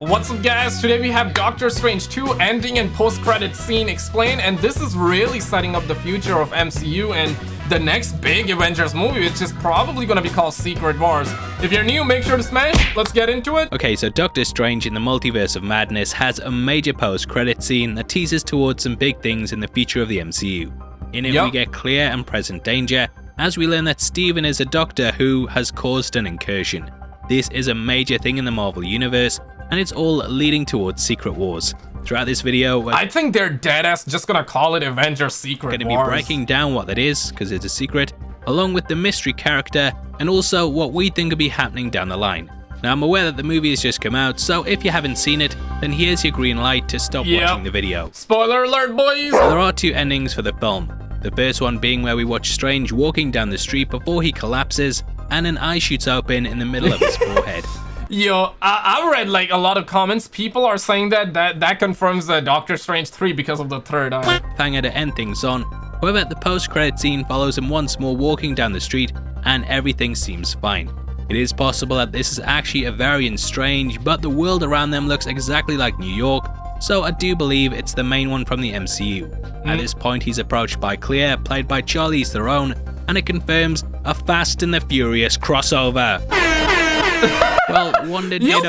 What's up guys, today we have Doctor Strange 2 ending and post-credit scene explained, and this is really setting up the future of MCU and the next big Avengers movie, which is probably gonna be called Secret Wars. If you're new, make sure to smash. Let's get into it. Okay, so Doctor Strange in the Multiverse of Madness has a major post-credit scene that teases towards some big things in the future of the MCU. In it we get Clea and present danger, as we learn that Steven is a doctor who has caused an incursion. This is a major thing in the Marvel Universe, and it's all leading towards Secret Wars. Throughout this video, I think they're deadass just gonna call it Avengers Secret Wars. Going to be breaking down what that is, because it's a secret, along with the mystery character, and also what we think will be happening down the line. Now I'm aware that the movie has just come out, so if you haven't seen it, then here's your green light to stop watching the video. Spoiler alert, boys! There are two endings for the film. The first one being where we watch Strange walking down the street before he collapses, and an eye shoots open in the middle of his forehead. Yo, I read like a lot of comments. People are saying that confirms the Doctor Strange 3 because of the third eye. Banger to end things on. However, the post-credit scene follows him once more walking down the street, and everything seems fine. It is possible that this is actually a variant Strange, but the world around them looks exactly like New York, so I do believe it's the main one from the MCU. At this point, he's approached by Clea, played by Charlize Theron, and it confirms a Fast and the Furious crossover. Well, wondered Yo,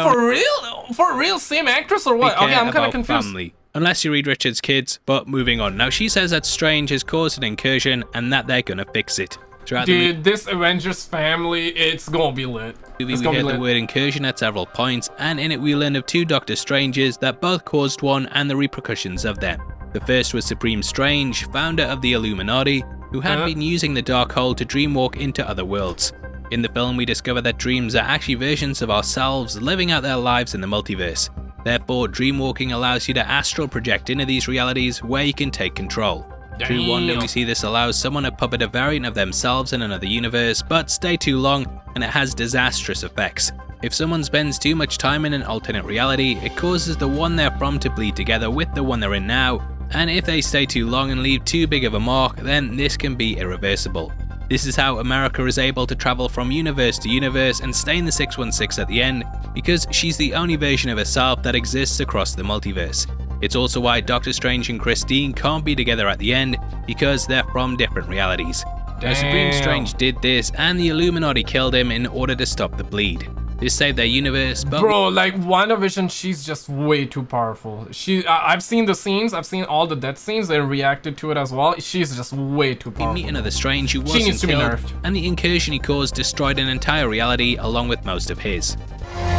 for real, same actress or what? Okay, I'm kind of confused. Family. Unless you read Richard's Kids, but moving on. Now she says that Strange has caused an incursion and that they're gonna fix it. Dude, this Avengers family, it's gonna be lit. We hear the word incursion at several points, and in it we learn of two Doctor Stranges that both caused one and the repercussions of them. The first was Supreme Strange, founder of the Illuminati, who had been using the Darkhold to dreamwalk into other worlds. In the film, we discover that dreams are actually versions of ourselves living out their lives in the multiverse. Therefore, dreamwalking allows you to astral project into these realities where you can take control. Through Wanda, we see this allows someone to puppet a variant of themselves in another universe, but stay too long and it has disastrous effects. If someone spends too much time in an alternate reality, it causes the one they're from to bleed together with the one they're in now, and if they stay too long and leave too big of a mark, then this can be irreversible. This is how America is able to travel from universe to universe and stay in the 616 at the end, because she's the only version of herself that exists across the multiverse. It's also why Doctor Strange and Christine can't be together at the end, because they're from different realities. Now Supreme Strange did this, and the Illuminati killed him in order to stop the bleed. This saved their universe, but bro, like WandaVision, she's just way too powerful. I've seen the scenes, I've seen all the death scenes and reacted to it as well. She's just way too powerful. We meet another Strange who She wasn't needs to be killed, nerfed. and the incursion he caused destroyed an entire reality along with most of his.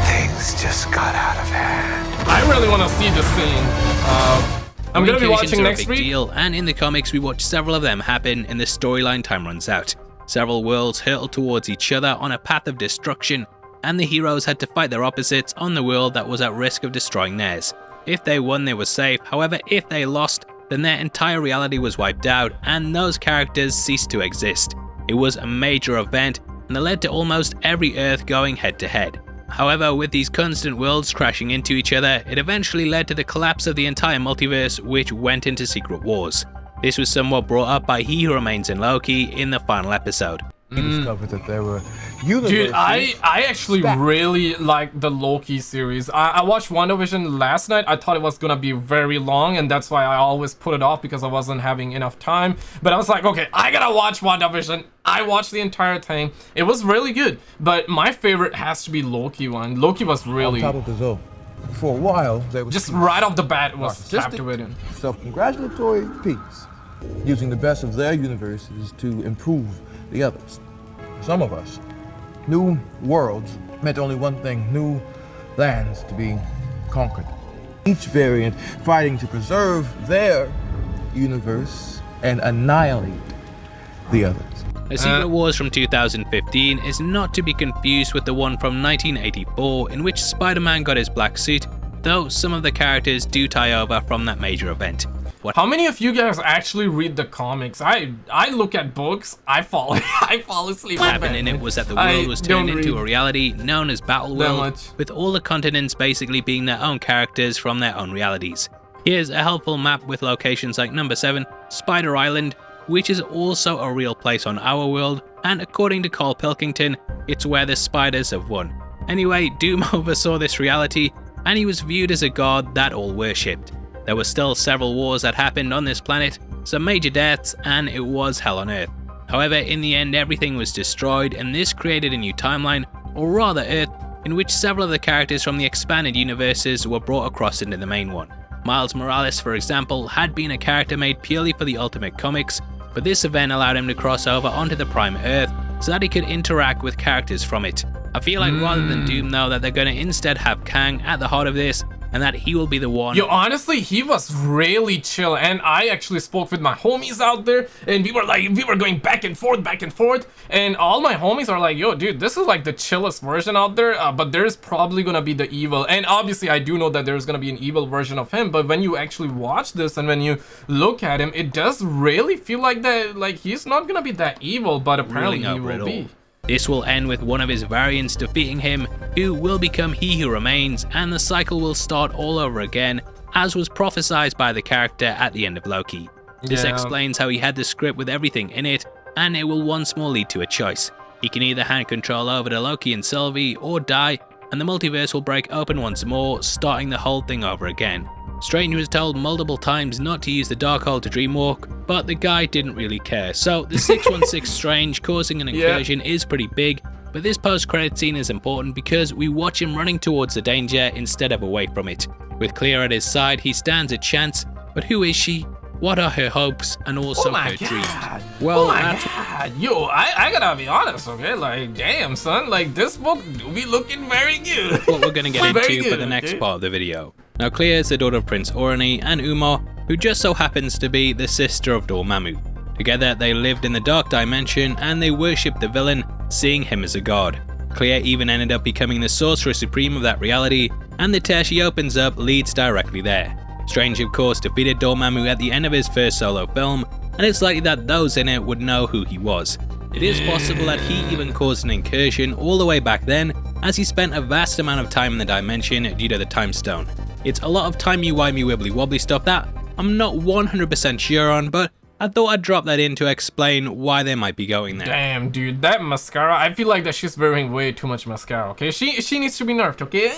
Things just got out of hand. I really want to see the scene. I'm gonna be watching next week. Deal, and in the comics we watch several of them happen in the storyline time runs out. Several worlds hurtle towards each other on a path of destruction, and the heroes had to fight their opposites on the world that was at risk of destroying theirs. If they won, they were safe. However, if they lost, then their entire reality was wiped out, and those characters ceased to exist. It was a major event, and it led to almost every Earth going head to head. However, with these constant worlds crashing into each other, it eventually led to the collapse of the entire multiverse, which went into Secret Wars. This was somewhat brought up by He Who Remains in Loki in the final episode. He discovered that there were universes. Dude, I actually really like the Loki series. I watched WandaVision last night. I thought it was gonna be very long, and that's why I always put it off, because I wasn't having enough time. But I was like, okay, I gotta watch WandaVision. I watched the entire thing. It was really good, but my favorite has to be Loki one. Loki was really... On top of the zone. For a while, there was just right off the bat, it was captivating. Self-congratulatory peace, using the best of their universes to improve the others. Some of us, new worlds meant only one thing: new lands to be conquered. Each variant fighting to preserve their universe and annihilate the others. The Secret Wars from 2015 is not to be confused with the one from 1984, in which Spiderman got his black suit, though some of the characters do tie over from that major event. How many of you guys actually read the comics? I look at books, I fall asleep. What happened in it was that the world was turned into a reality known as Battle World, with all the continents basically being their own characters from their own realities. Here's a helpful map with locations like number 7, Spider Island, which is also a real place on our world, and according to Cole Pilkington, it's where the spiders have won. Anyway, Doom oversaw this reality, and he was viewed as a god that all worshipped. There were still several wars that happened on this planet, some major deaths, and it was hell on Earth. However, in the end everything was destroyed, and this created a new timeline, or rather Earth, in which several of the characters from the expanded universes were brought across into the main one. Miles Morales, for example, had been a character made purely for the Ultimate Comics, but this event allowed him to cross over onto the Prime Earth so that he could interact with characters from it. I feel like rather than Doom though, that they're going to instead have Kang at the heart of this, and that he will be the one. Yo, honestly, he was really chill, and I actually spoke with my homies out there, and we were going back and forth, and all my homies are like, yo, dude, this is like the chillest version out there, but there's probably gonna be the evil, and obviously I do know that there's gonna be an evil version of him, but when you actually watch this and when you look at him, it does really feel like that, like he's not gonna be that evil, but apparently he will be. This will end with one of his variants defeating him, who will become He Who Remains, and the cycle will start all over again, as was prophesied by the character at the end of Loki. This explains how he had the script with everything in it, and it will once more lead to a choice. He can either hand control over to Loki and Sylvie, or die, and the multiverse will break open once more, starting the whole thing over again. Strange was told multiple times not to use the Darkhold to dreamwalk, but the guy didn't really care. So the 616 Strange causing an incursion is pretty big, but this post-credit scene is important because we watch him running towards the danger instead of away from it. With Clea at his side, he stands a chance, but who is she? What are her hopes and also her dreams? Well, yo, I gotta be honest, okay? Like, damn, son, like this book be looking very good. What we're gonna get into for the next part of the video. Now, Clea is the daughter of Prince Orani and Umar, who just so happens to be the sister of Dormammu. Together, they lived in the Dark Dimension and they worshipped the villain, seeing him as a god. Clea even ended up becoming the Sorcerer Supreme of that reality, and the tear she opens up leads directly there. Strange, of course, defeated Dormammu at the end of his first solo film, and it's likely that those in it would know who he was. It is possible that he even caused an incursion all the way back then, as he spent a vast amount of time in the dimension due to the Time Stone. It's a lot of timey-wimey wibbly-wobbly stuff that I'm not 100% sure on, but I thought I'd drop that in to explain why they might be going there. Damn, dude, that mascara, I feel like that she's wearing way too much mascara, okay? She needs to be nerfed, okay?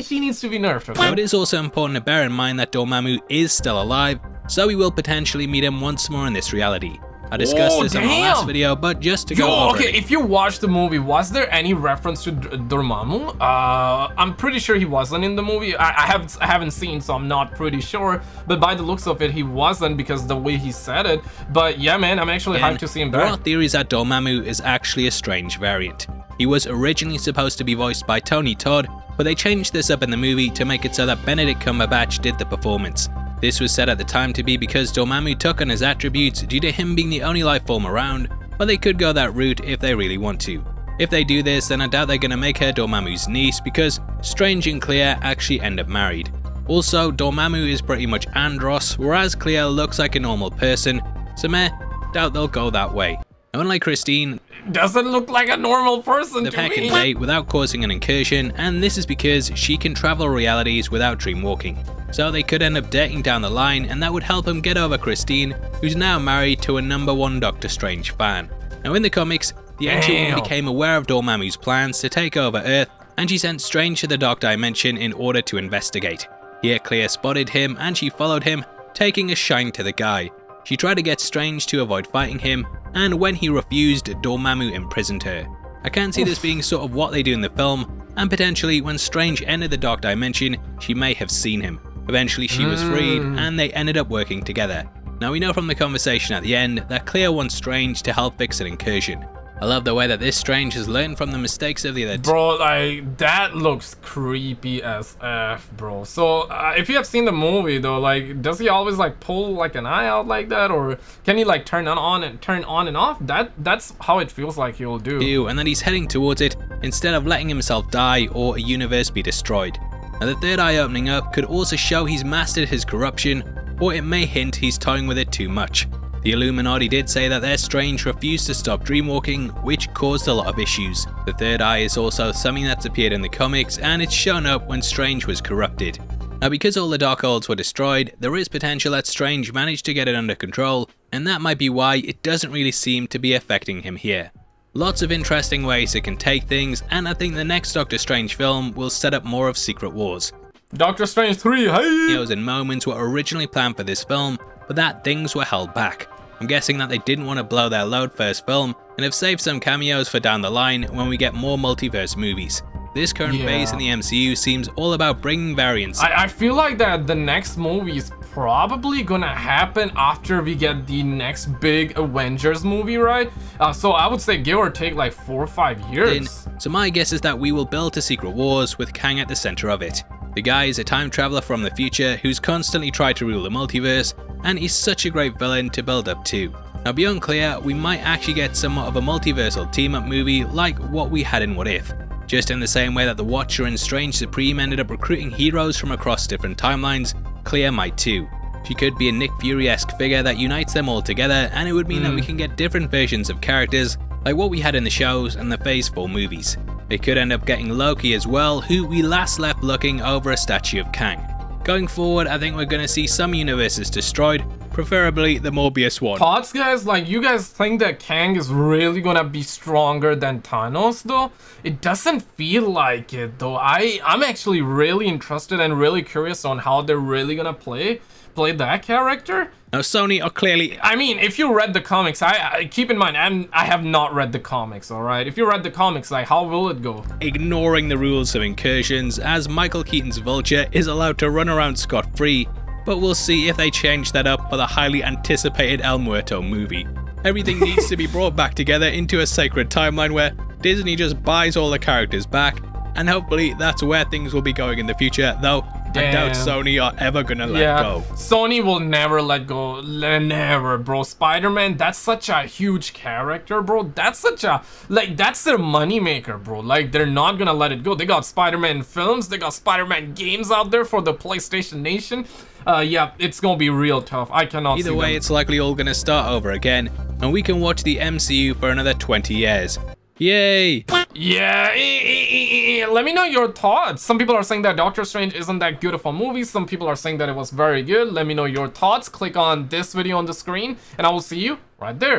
She needs to be nerfed, okay? Now, it is also important to bear in mind that Dormammu is still alive, so we will potentially meet him once more in this reality. I discussed this in my last video, but just to go over it. If you watched the movie, was there any reference to Dormammu? I'm pretty sure he wasn't in the movie. I haven't seen, so I'm not pretty sure. But by the looks of it, he wasn't because the way he said it. But yeah, man, I'm actually hyped to see him back. There are theories that Dormammu is actually a Strange variant. He was originally supposed to be voiced by Tony Todd, but they changed this up in the movie to make it so that Benedict Cumberbatch did the performance. This was said at the time to be because Dormammu took on his attributes due to him being the only life form around, but they could go that route if they really want to. If they do this, then I doubt they're going to make her Dormammu's niece because Strange and Clea actually end up married. Also, Dormammu is pretty much Andros, whereas Clea looks like a normal person, so meh, doubt they'll go that way. Now, unlike Christine, doesn't look like a normal person the pair can date without causing an incursion, and this is because she can travel realities without dreamwalking. So they could end up dating down the line, and that would help him get over Christine, who's now married to a #1 Doctor Strange fan. Now in the comics, the Ancient One became aware of Dormammu's plans to take over Earth, and she sent Strange to the Dark Dimension in order to investigate. Here Clea spotted him and she followed him, taking a shine to the guy. She tried to get Strange to avoid fighting him, and when he refused, Dormammu imprisoned her. I can see this being sort of what they do in the film, and potentially when Strange entered the Dark Dimension, she may have seen him. Eventually she was freed, and they ended up working together. Now we know from the conversation at the end that Clea wants Strange to help fix an incursion. I love the way that this Strange has learned from the mistakes of the other two. Bro, like, that looks creepy as F, bro. So, if you have seen the movie, though, like, does he always, like, pull, like, an eye out like that? Or can he, like, turn on and off? That's how it feels like he'll do. And then he's heading towards it instead of letting himself die or a universe be destroyed. Now, the third eye opening up could also show he's mastered his corruption, or it may hint he's toying with it too much. The Illuminati did say that their Strange refused to stop dreamwalking, which caused a lot of issues. The third eye is also something that's appeared in the comics, and it's shown up when Strange was corrupted. Now because all the Darkholds were destroyed, there is potential that Strange managed to get it under control, and that might be why it doesn't really seem to be affecting him here. Lots of interesting ways it can take things, and I think the next Doctor Strange film will set up more of Secret Wars. Doctor Strange 3, hey! Cameos and moments were originally planned for this film, but that things were held back. I'm guessing that they didn't want to blow their load first film, and have saved some cameos for down the line when we get more multiverse movies. This current phase in the MCU seems all about bringing variance. I feel like that the next movie is probably gonna happen after we get the next big Avengers movie, right? So I would say give or take like 4 or 5 years. So my guess is that we will build to Secret Wars with Kang at the center of it. The guy is a time traveler from the future who's constantly tried to rule the multiverse, and he's such a great villain to build up to. Now beyond Clea, we might actually get somewhat of a multiversal team-up movie like what we had in What If. Just in the same way that the Watcher and Strange Supreme ended up recruiting heroes from across different timelines, Clea might too. She could be a Nick Fury-esque figure that unites them all together, and it would mean that we can get different versions of characters like what we had in the shows and the Phase 4 movies. They could end up getting Loki as well, who we last left looking over a statue of Kang. Going forward, I think we're going to see some universes destroyed, preferably the Morbius one. Thoughts, guys? Like, you guys think that Kang is really gonna be stronger than Thanos, though? It doesn't feel like it, though. I'm actually really interested and really curious on how they're really gonna play that character. Now, Sony are clearly... I mean, if you read the comics, I keep in mind, I have not read the comics, alright? If you read the comics, like, how will it go? ignoring the rules of Incursions, as Michael Keaton's Vulture is allowed to run around scot-free, but we'll see if they change that up for the highly anticipated El Muerto movie. Everything needs to be brought back together into a sacred timeline where Disney just buys all the characters back, and hopefully that's where things will be going in the future, though I doubt Sony are ever gonna let go. Sony will never let go. Never, bro. Spider-Man, that's such a huge character, bro. That's such a, like, that's their moneymaker, bro. Like, they're not gonna let it go. They got Spider-Man films, they got Spider-Man games out there for the PlayStation Nation. Yeah, it's gonna be real tough. I cannot Either way, it's likely all gonna start over again, and we can watch the MCU for another 20 years. Yay! Yeah, let me know your thoughts. Some people are saying that Doctor Strange isn't that good of a movie. Some people are saying that it was very good. Let me know your thoughts. Click on this video on the screen, and I will see you right there.